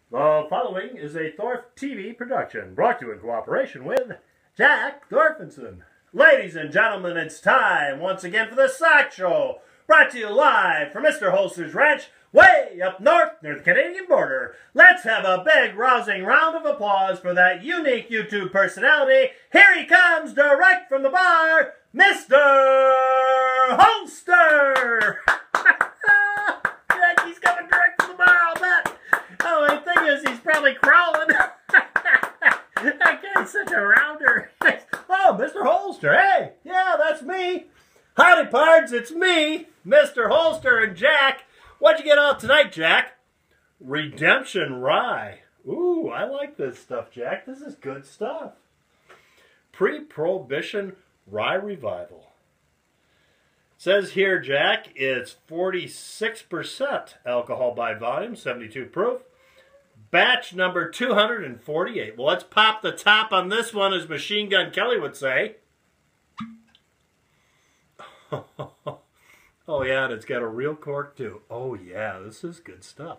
The following is a Thorf TV production brought to you in cooperation with Jack Thorfinson. Ladies and gentlemen, it's time once again for the SOCS Show, brought to you live from MrHolster's ranch way up north near the Canadian border. Let's have a big rousing round of applause for that unique YouTube personality. Here he comes direct from the bar, MrHolster! He's coming direct from the bar, I'll bet. Oh, the thing is, he's probably crawling. That guy's such a rounder. Oh, MrHolster, hey, yeah, that's me. Howdy, pards, it's me, MrHolster and Jack. What'd you get out tonight, Jack? Redemption Rye. Ooh, I like this stuff, Jack. This is good stuff. Pre-Prohibition Rye Revival. It says here, Jack, it's 46% alcohol by volume, 72 proof. Batch number 248. Well, let's pop the top on this one, as Machine Gun Kelly would say. Oh, yeah, and it's got a real cork, too. Oh, yeah, this is good stuff.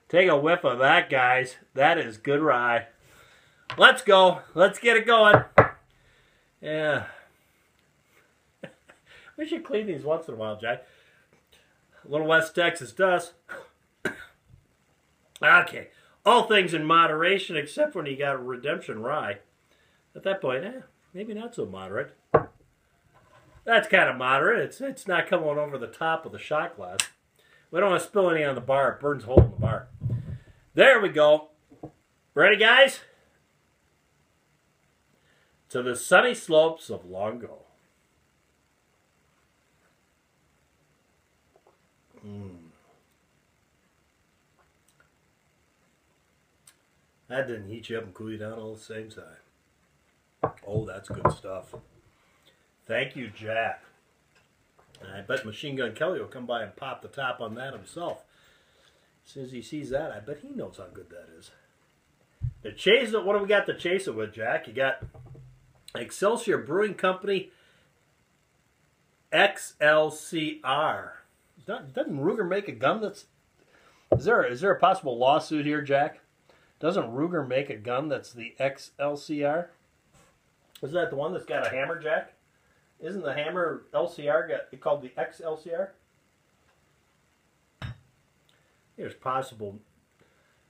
Take a whiff of that, guys. That is good rye. Let's go. Let's get it going. Yeah. We should clean these once in a while, Jack. A little West Texas dust. Okay. All things in moderation, except when you got a redemption rye. At that point, maybe not so moderate. That's kind of moderate. It's not coming over the top of the shot glass. We don't want to spill any on the bar. It burns a hole in the bar. There we go. Ready, guys? To the sunny slopes of Longo. That didn't heat you up and cool you down all at the same time. Oh, that's good stuff. Thank you, Jack. And I bet Machine Gun Kelly will come by and pop the top on that himself. As soon as he sees that, I bet he knows how good that is. To chase it, what do we got to chase it with, Jack? You got Excelsior Brewing Company XLCR. Doesn't Ruger make a gun that's... Is there a possible lawsuit here, Jack? Doesn't Ruger make a gun that's the XLCR? Isn't that the one that's got a hammer, Jack? Isn't the hammer LCR called the XLCR? There's possible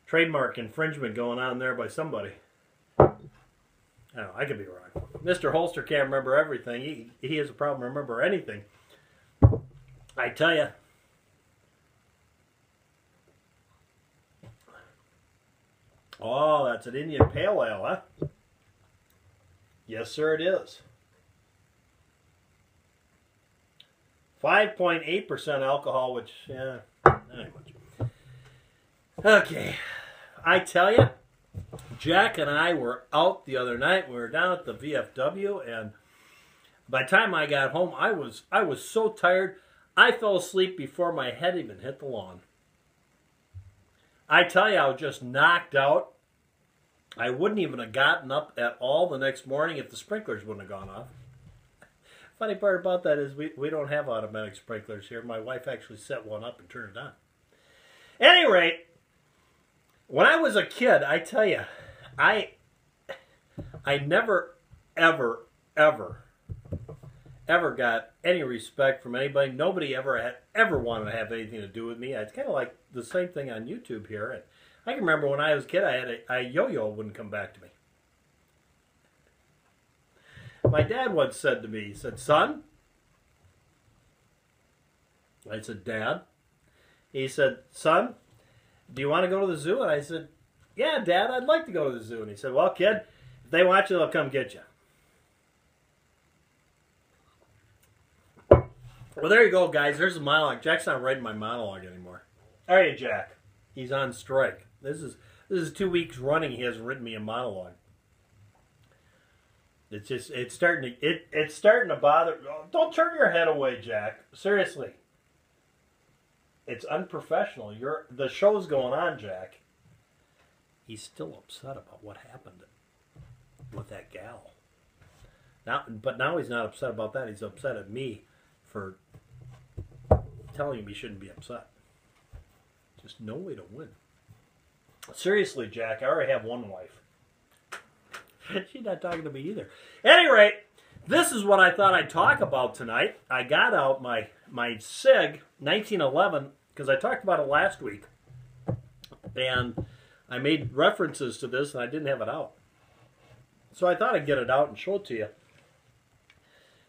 trademark infringement going on there by somebody. I don't know, I could be wrong. MrHolster can't remember everything. He has a problem remember anything. I tell you. Oh, that's an Indian Pale Ale, huh? Yes, sir, it is. 5.8% alcohol, which, yeah, not much. Okay, I tell you, Jack and I were out the other night. We were down at the VFW, and by the time I got home, I was so tired, I fell asleep before my head even hit the lawn. I tell you, I was just knocked out. I wouldn't even have gotten up at all the next morning if the sprinklers wouldn't have gone off. Funny part about that is we don't have automatic sprinklers here. My wife actually set one up and turned it on. At any rate, when I was a kid, I tell you, I never, ever got any respect from anybody. Nobody ever wanted to have anything to do with me. It's kind of like the same thing on YouTube here. And I can remember when I was a kid, I had a yo-yo wouldn't come back to me. My dad once said to me, he said, "Son?" I said, "Dad?" He said, "Son, do you want to go to the zoo?" And I said, "Yeah, Dad, I'd like to go to the zoo." And he said, "Well, kid, if they want you, they'll come get you." Well, there you go, guys. There's a monologue. Jack's not writing my monologue anymore. All right, Jack. He's on strike. This is 2 weeks running. He hasn't written me a monologue. It's starting to bother. Don't turn your head away, Jack. Seriously. It's unprofessional. The show's going on, Jack. He's still upset about what happened with that gal. But now he's not upset about that. He's upset at me for telling him he shouldn't be upset. Just no way to win. Seriously, Jack, I already have one wife. She's not talking to me either. At any rate, this is what I thought I'd talk about tonight. I got out my SIG 1911 because I talked about it last week. And I made references to this and I didn't have it out. So I thought I'd get it out and show it to you.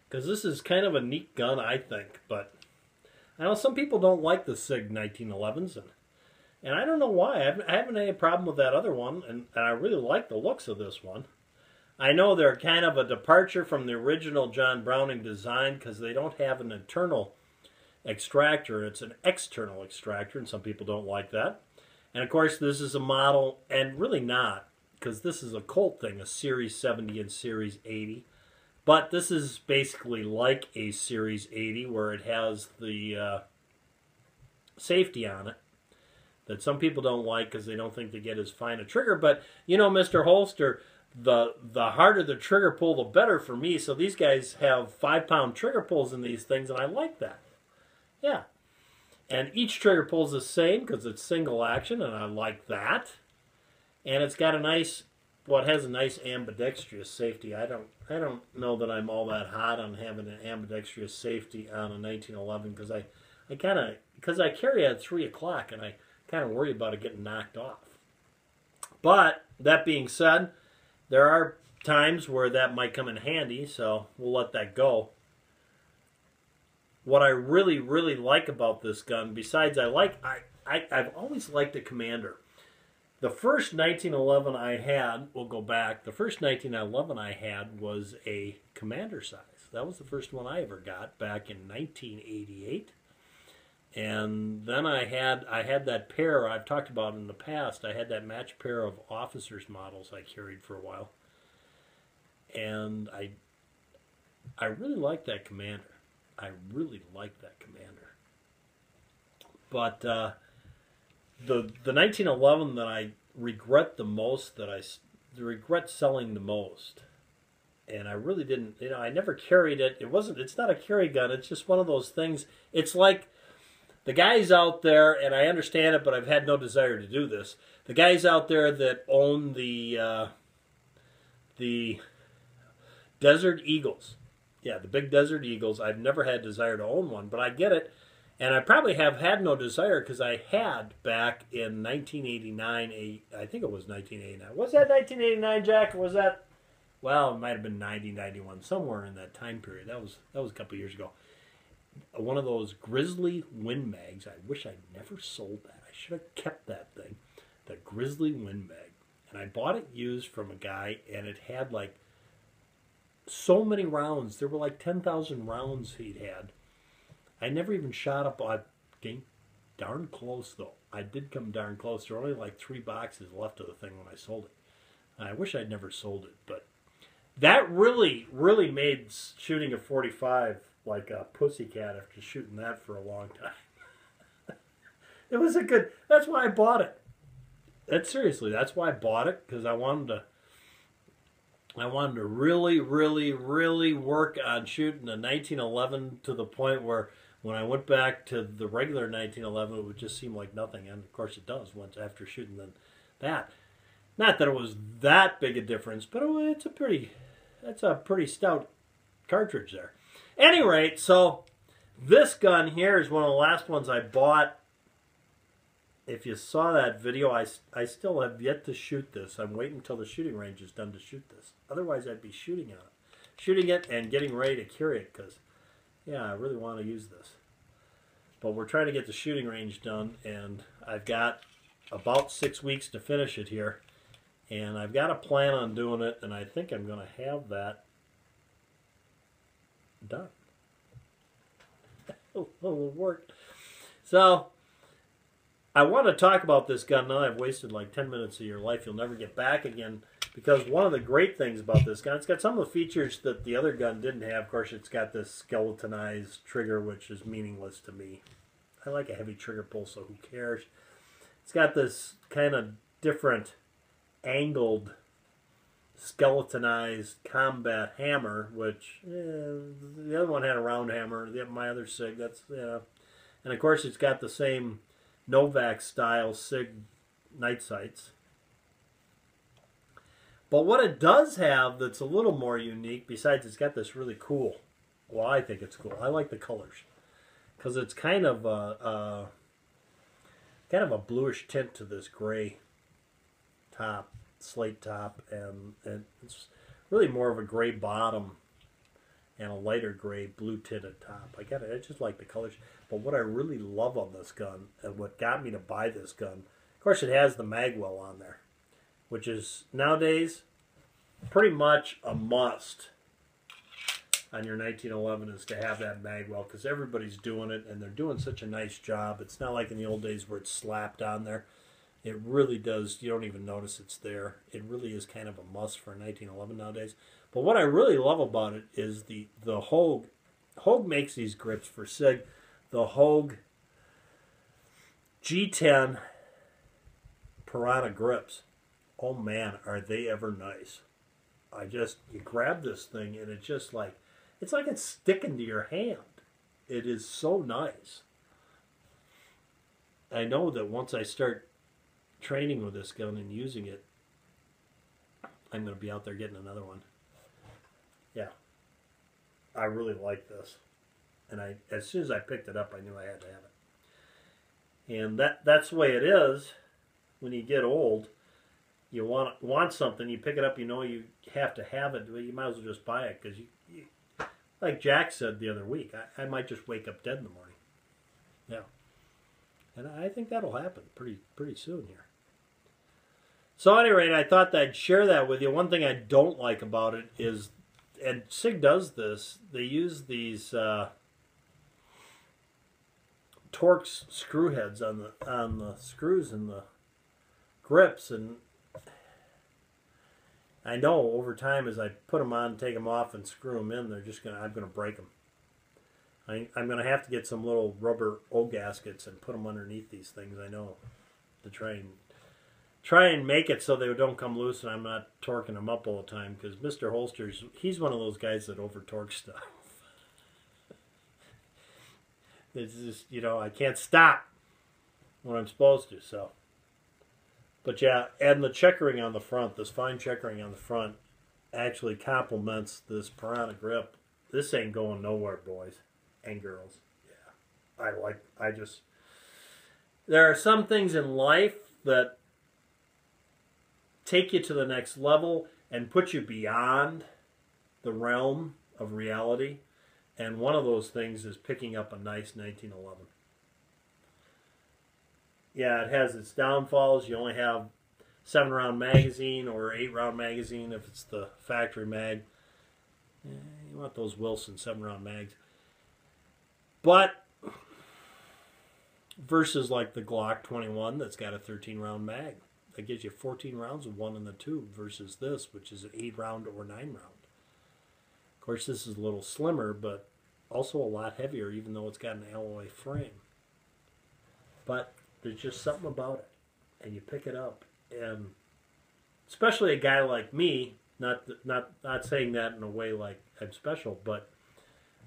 Because this is kind of a neat gun, I think. But I know some people don't like the SIG 1911s. And I don't know why. I haven't had any problem with that other one. And I really like the looks of this one. I know they're kind of a departure from the original John Browning design because they don't have an internal extractor. It's an external extractor, and some people don't like that. And of course, this is a model, and really not, because this is a Colt thing, a Series 70 and Series 80. But this is basically like a Series 80, where it has the safety on it that some people don't like because they don't think they get as fine a trigger. But, you know, MrHolster, the harder the trigger pull, the better for me. So these guys have 5-pound trigger pulls in these things, and I like that. Yeah. And each trigger pull's the same because it's single action, and I like that. And it's got a nice, well, it has a nice ambidextrous safety. I don't know that I'm all that hot on having an ambidextrous safety on a 1911 because I carry it at 3 o'clock, and I kind of worry about it getting knocked off. But that being said, there are times where that might come in handy, so we'll let that go. What I really, really like about this gun, besides I've always liked the Commander. The first 1911 I had, we'll go back, the first 1911 I had was a Commander size. That was the first one I ever got back in 1988. And then I had that pair I've talked about in the past. I had that match pair of officers models I carried for a while. And I really like that Commander. I really like that Commander. But the 1911 that I regret the most, that I regret selling the most, and I really didn't, you know, I never carried it. It's not a carry gun. It's just one of those things. It's like the guys out there, and I understand it, but I've had no desire to do this. The guys out there that own the Desert Eagles. Yeah, the big Desert Eagles. I've never had desire to own one, but I get it. And I probably have had no desire because I had back in 1989, I think it was 1989. Was that 1989, Jack? Or was that, well, it might have been 90, 91, somewhere in that time period. That was a couple of years ago. One of those Grizzly Win Mags. I wish I'd never sold that. I should have kept that thing. The Grizzly Win Mag. And I bought it used from a guy, and it had like so many rounds. There were like 10,000 rounds he'd had. I never even shot up. I came darn close, though. I did come darn close. There were only like 3 boxes left of the thing when I sold it. I wish I'd never sold it, but that really, really made shooting a 45 like a pussycat after shooting that for a long time. It was a good, that's why I bought it. Seriously, that's why I bought it, because I wanted to really, really, really work on shooting a 1911 to the point where when I went back to the regular 1911, it would just seem like nothing. And of course it does once after shooting that. Not that it was that big a difference, but that's a pretty stout cartridge there. Any rate, so this gun here is one of the last ones I bought. If you saw that video, I still have yet to shoot this. I'm waiting until the shooting range is done to shoot this. Otherwise, I'd be shooting it and getting ready to carry it because, yeah, I really want to use this. But we're trying to get the shooting range done, and I've got about 6 weeks to finish it here. And I've got a plan on doing it, and I think I'm going to have that done. It'll work. So I want to talk about this gun now. I've wasted like 10 minutes of your life. You'll never get back again, because one of the great things about this gun, it's got some of the features that the other gun didn't have. Of course, it's got this skeletonized trigger, which is meaningless to me. I like a heavy trigger pull, so who cares? It's got this kind of different angled skeletonized combat hammer, which the other one had a round hammer. My other SIG, that's, and of course it's got the same Novak style SIG night sights. But what it does have that's a little more unique, besides it's got this really cool, well, I think it's cool. I like the colors because it's kind of a bluish tint to this gray top, slate top, and it's really more of a gray bottom and a lighter gray blue tinted top. I just like the colors. But what I really love on this gun, and what got me to buy this gun, of course it has the magwell on there, which is nowadays pretty much a must on your 1911 is to have that magwell, because everybody's doing it and they're doing such a nice job. It's not like in the old days where it's slapped on there. It really does, you don't even notice it's there. It really is kind of a must for a 1911 nowadays. But what I really love about it is the Hogue. Hogue makes these grips for Sig. The Hogue G10 Piranha grips. Oh man, are they ever nice. You grab this thing and it's just like, it's like it's sticking to your hand. It is so nice. I know that once I start training with this gun and using it, I'm going to be out there getting another one. Yeah. I really like this. And as soon as I picked it up, I knew I had to have it. And that's the way it is when you get old. You want something, you pick it up, you know you have to have it, but you might as well just buy it, because you like Jack said the other week, I might just wake up dead in the morning. Yeah. And I think that'll happen pretty soon here. So at any rate, I thought that I'd share that with you. One thing I don't like about it is, and Sig does this, they use these Torx screw heads on the screws and the grips, and I know over time as I put them on, take them off, and screw them in, I'm going to break them. I'm going to have to get some little rubber O-gaskets and put them underneath these things, I know, to try and make it so they don't come loose and I'm not torquing them up all the time, because MrHolster, he's one of those guys that over-torque stuff. It's just, I can't stop when I'm supposed to, so. But yeah, and the checkering on the front, this fine checkering on the front, actually complements this Piranha grip. This ain't going nowhere, boys and girls. Yeah, there are some things in life that take you to the next level and put you beyond the realm of reality. And one of those things is picking up a nice 1911. Yeah, it has its downfalls. You only have 7-round magazine or 8-round magazine if it's the factory mag. You want those Wilson 7-round mags. But versus like the Glock 21 that's got a 13-round mag. That gives you 14 rounds with one in the tube versus this, which is an 8-round or 9-round. Of course, this is a little slimmer, but also a lot heavier, even though it's got an alloy frame. But there's just something about it, and you pick it up, and especially a guy like me, not saying that in a way like I'm special, but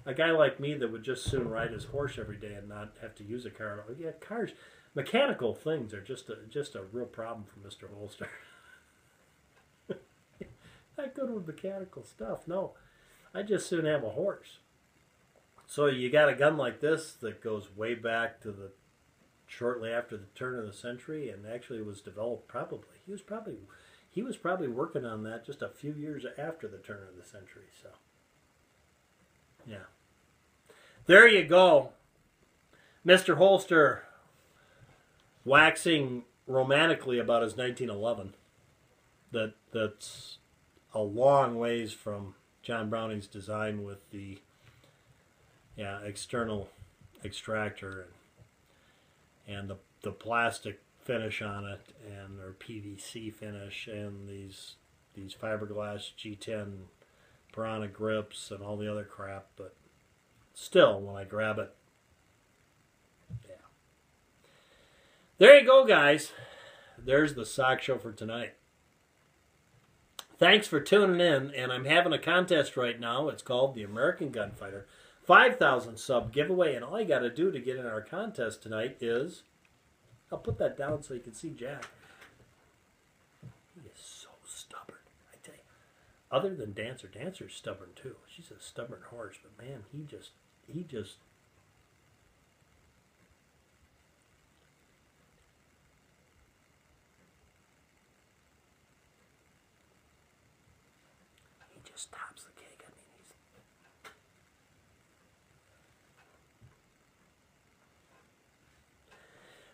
a guy like me that would just soon ride his horse every day and not have to use a car. Yeah, cars, mechanical things are just a real problem for MrHolster. Not good with mechanical stuff. No, I just soon have a horse. So you got a gun like this that goes way back to shortly after the turn of the century, and actually was developed probably. He was probably working on that just a few years after the turn of the century. So, yeah. There you go. MrHolster waxing romantically about his 1911. That's a long ways from John Browning's design with the external extractor and the plastic finish on it, and or PVC finish, and these fiberglass G10 Piranha grips and all the other crap. But still, when I grab it, yeah. There you go, guys. There's the SOCS Show for tonight. Thanks for tuning in, and I'm having a contest right now. It's called the American Gunfighter 5,000 sub giveaway, and all you got to do to get in our contest tonight is, I'll put that down so you can see Jack. other than Dancer. Dancer's stubborn too. She's a stubborn horse, but man, he just tops the cake. I mean,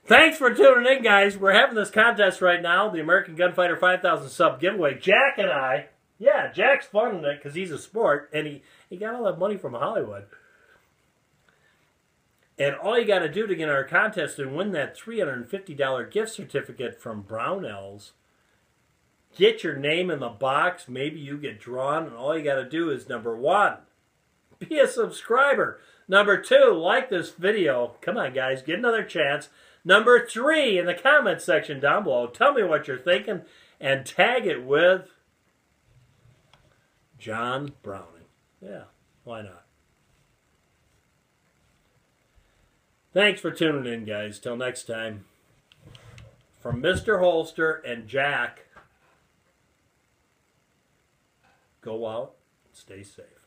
Thanks for tuning in, guys. We're having this contest right now, the American Gunfighter 5,000 sub giveaway. Jack and I, yeah, Jack's funding it because he's a sport, and he got all that money from Hollywood. And all you got to do to get our contest and win that $350 gift certificate from Brownells, get your name in the box. Maybe you get drawn, and all you got to do is, number 1, be a subscriber. Number 2, like this video. Come on, guys, get another chance. Number 3, in the comment section down below, tell me what you're thinking and tag it with John Browning. Yeah, why not? Thanks for tuning in, guys. Till next time, from MrHolster and Jack, go out, stay safe.